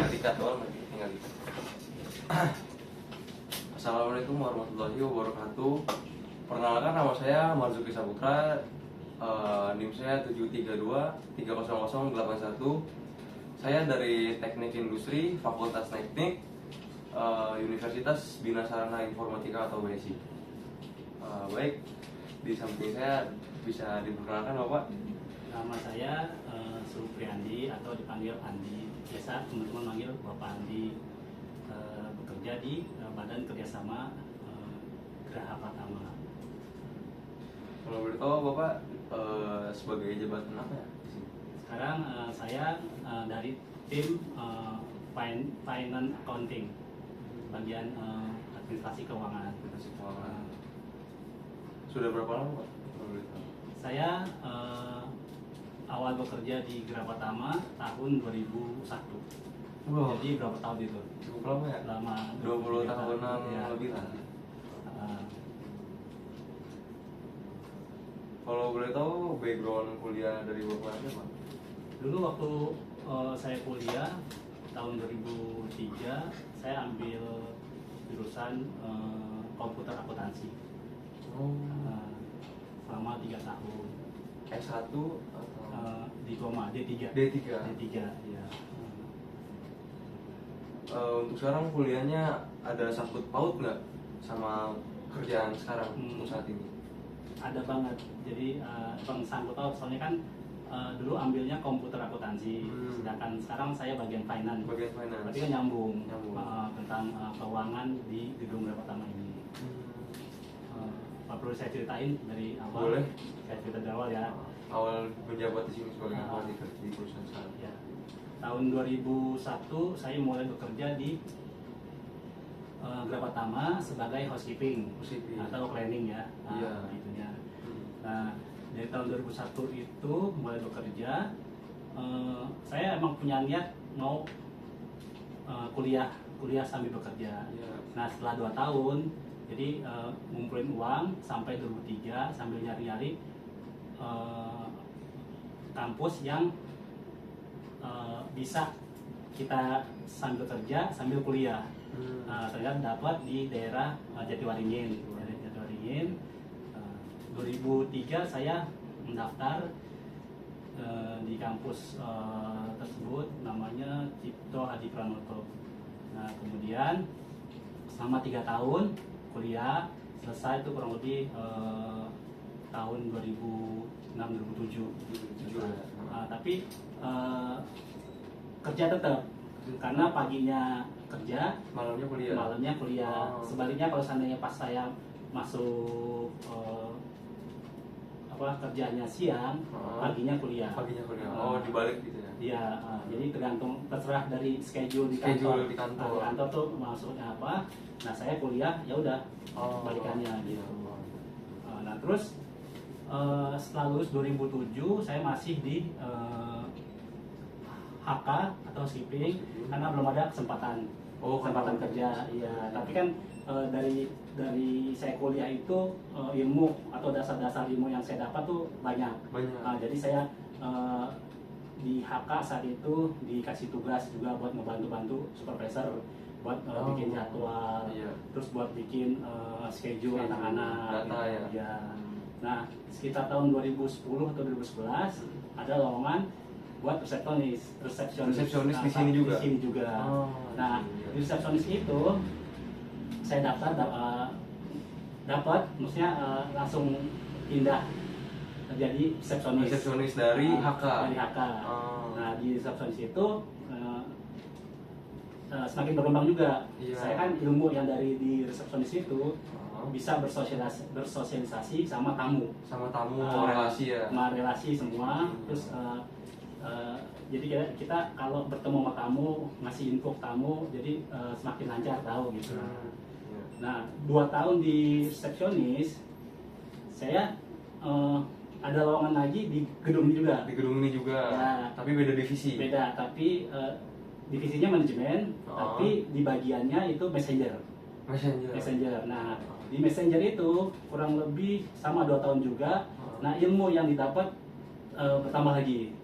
dikat doang lagi, tinggal dikat. Assalamualaikum warahmatullahi wabarakatuh. Perkenalkan, nama saya Marzuki Saputra. NIM saya 732300081. Saya dari Teknik Industri, Fakultas Teknik, Universitas Bina Sarana Informatika atau BSI. Baik, di samping saya bisa diperkenalkan Bapak. Nama saya Supriandi atau dipanggil Andi. Biasa teman-teman manggil Bapak Andi. Bekerja di Badan Kerjasama Geraha Pratama. Kalau boleh tahu Bapak sebagai jabatan apa ya di sini? Sekarang saya dari tim Finance Accounting, bagian administrasi keuangan. Administrasi keuangan. Sudah berapa lama Pak? Kalau boleh tahu. Saya awal bekerja di Geraha Pratama tahun 2001. Wow. Jadi berapa tahun itu? Cukup lama ya? Lama. 20 tahunan ya. lebih lah. Kalau boleh tahu background kuliah dari Bapak aja Pak? Dulu waktu saya kuliah tahun 2003, saya ambil jurusan komputer akuntansi. Selama 3 tahun. S1 atau Diploma D3. D3? D3, ya. Untuk sekarang kuliahnya ada sangkut paut nggak sama kerjaan sekarang untuk saat ini? Ada banget. Jadi bang sangkut paut, soalnya kan dulu ambilnya komputer akuntansi, sedangkan sekarang saya bagian finance. Bagian finance. Berarti kan nyambung. Nyambung. Tentang keuangan di gedung Geraha Pratama ini. Perlu saya ceritain dari awal? Boleh. Saya cerita dari awal ya. Awal menjabat di sini sebagai apa di perusahaan sekarang? Ya. Tahun 2001 saya mulai bekerja di Geraha Pratama sebagai housekeeping atau cleaning ya. Iya. Itunya. Nah, dari tahun 2001 itu mulai bekerja. Saya emang punya niat mau kuliah sambil bekerja. Iya. Nah, setelah 2 tahun, jadi ngumpulin uang sampai 2003 sambil nyari-nyari kampus yang bisa kita sambil kerja sambil kuliah. Ternyata dapat di daerah Jatiwaringin. 2003 saya mendaftar di kampus tersebut, namanya Cipto Hadi Pranoto. Nah, kemudian selama 3 tahun kuliah, selesai itu kurang lebih tahun 2006-2007. Tapi kerja tetap, karena paginya kerja, malamnya kuliah. Sebaliknya kalau seandainya pas saya masuk kerjanya siang, paginya kuliah. Dibalik gitu ya? Iya, jadi terserah dari schedule di kantor. Di kantor tuh maksudnya apa? Nah, saya kuliah ya udah balikannya gitu. Nah, terus setelah lulus 2007 saya masih di HK atau shipping karena belum ada kesempatan kerja. Iya, tapi kan dari saya kuliah itu ilmu atau dasar-dasar ilmu yang saya dapat tuh banyak. Jadi saya di HK saat itu dikasih tugas juga buat ngebantu supervisor buat bikin jadwal, terus buat bikin schedule anak-anak gitu. Ya. Nah, sekitar tahun 2010 atau 2011 ada lowongan buat resepsionis di sini juga. Nah, di resepsionis itu saya dapat, maksudnya langsung pindah jadi resepsionis dari HK. Nah, di resepsionis itu semakin berkembang juga. Saya kan ilmu yang dari di resepsionis itu bisa bersosialisasi sama tamu, relasi ya, sama relasi semua. Terus jadi kita kalau bertemu sama tamu, ngasih info tamu, jadi semakin lancar tahu gitu. Nah, 2 tahun di resepsionis, saya ada lowongan lagi di gedung ini juga. Ya, tapi beda divisi. Tapi divisinya manajemen, tapi di bagiannya itu messenger. Nah, di messenger itu kurang lebih sama 2 tahun juga. Nah, ilmu yang didapat bertambah lagi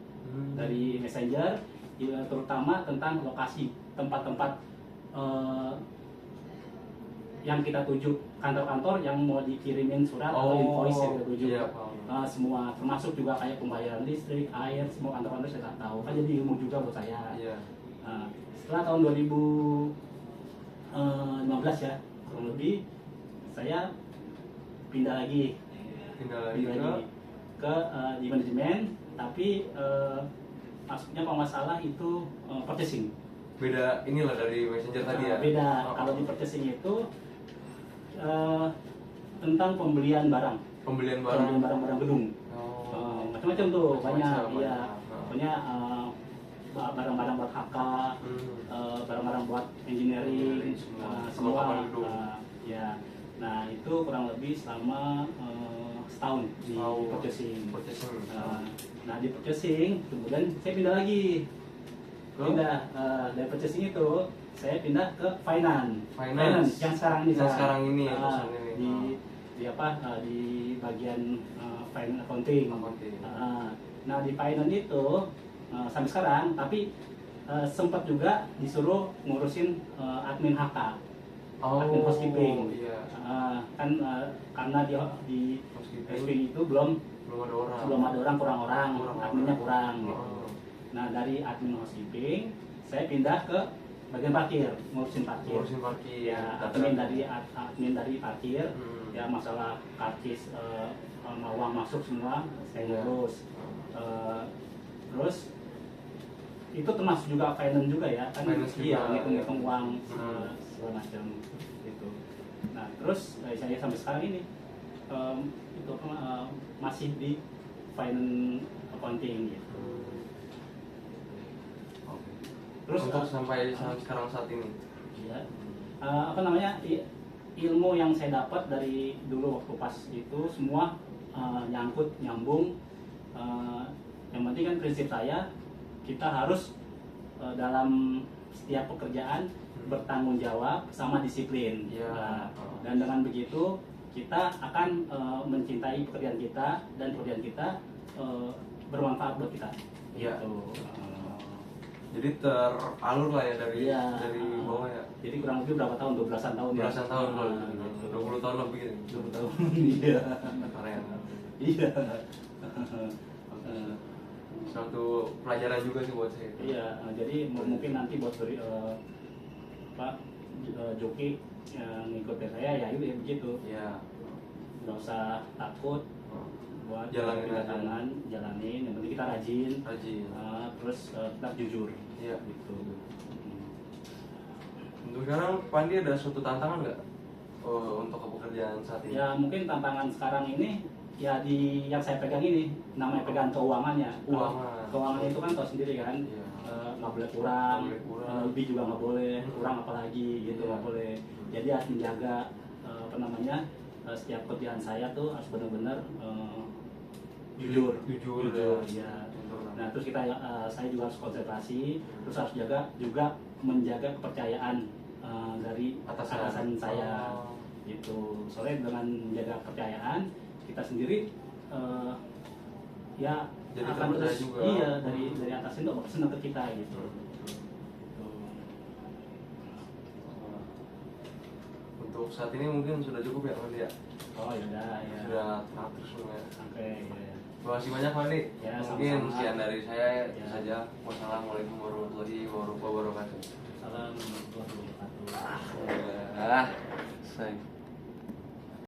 dari messenger. ya, terutama tentang lokasi tempat-tempat yang kita tuju, kantor-kantor yang mau dikirimin surat atau invoice yang kita tuju. Iya, Semua termasuk juga kayak pembayaran listrik, air, semua kantor-kantor saya tak tahu. Kan jadi ilmu juga buat saya. Iya. Setelah tahun 2015 ya, kurang lebih saya pindah lagi ke di manajemen, tapi maksudnya kalau nggak salah itu purchasing. Beda inilah dari messenger tadi ya. Beda. Kalau di purchasing itu tentang pembelian barang-barang gedung. Macam-macam tuh, banyak ya. Pokoknya barang-barang buat HK, barang-barang buat engineering, semua. Ya. Nah, itu kurang lebih selama setahun di purchasing. Nah, di purchasing kemudian saya pindah lagi. Dari purchasing itu saya pindah ke finance yang sekarang ini. Di bagian finance accounting. Nah, di finance itu sampai sekarang, tapi sempat juga disuruh ngurusin admin HK, admin housekeeping. Iya. Karena di housekeeping itu belum ada orang, kurang orang, adminnya kurang. Gitu. Nah, dari admin housekeeping saya pindah ke bagian parkir, ngurusin parkir. Ya, admin dari parkir. Ya, masalah karcis uang masuk semua saya ngurus. Terus itu termasuk juga finance juga ya, kan? Iya, ngitung uang segala macam gitu. Nah, terus saya sampai sekarang ini masih di finance accounting gitu. Terus untuk sampai sekarang saat ini, iya, ilmu yang saya dapat dari dulu waktu pas itu semua nyambung. Yang penting kan prinsip saya, kita harus dalam setiap pekerjaan bertanggung jawab sama disiplin. Dan dengan begitu kita akan mencintai pekerjaan kita, dan pekerjaan kita bermanfaat buat kita. Gitu. Jadi teralur lah ya dari bawah ya. Jadi kurang lebih berapa tahun? 12-an tahun. 12-an tahun kalau 20 tahun lebih gitu. 20 tahun. Iya. Keren. Iya. Suatu pelajaran juga sih buat saya. Iya, jadi mungkin nanti buat joki yang ngikutin saya ya itu ya begitu. Iya. Nggak usah takut buat jalanin, yang penting kita rajin. Terus tetap jujur. Iya. Gitu. Untuk sekarang Pandi ada suatu tantangan nggak untuk pekerjaan saat ini? Ya mungkin tantangan sekarang ini ya di yang saya pegang ini, namanya pegang keuangannya. Keuangan itu kan tahu sendiri kan, nggak boleh kurang, lebih juga nggak boleh, kurang apalagi gitu nggak boleh. Jadi harus menjaga setiap kerjaan saya tuh harus benar-benar jujur ya. Nah, terus saya juga harus konsentrasi, terus harus juga menjaga kepercayaan dari atasan saya gitu. Soalnya dengan menjaga kepercayaan kita sendiri ya jadi akan terus juga. Iya, dari atasan itu bakal senang ke kita gitu. Untuk saat ini mungkin sudah cukup ya Pandi ya? Oh ya ya. Sudah teratur semua ya. Oke. Ya. Terima kasih banyak Pandi. Ya, mungkin sama-sama. sekian dari saya saja. Wassalamualaikum warahmatullahi wabarakatuh. Assalamualaikum warahmatullahi wabarakatuh. Saya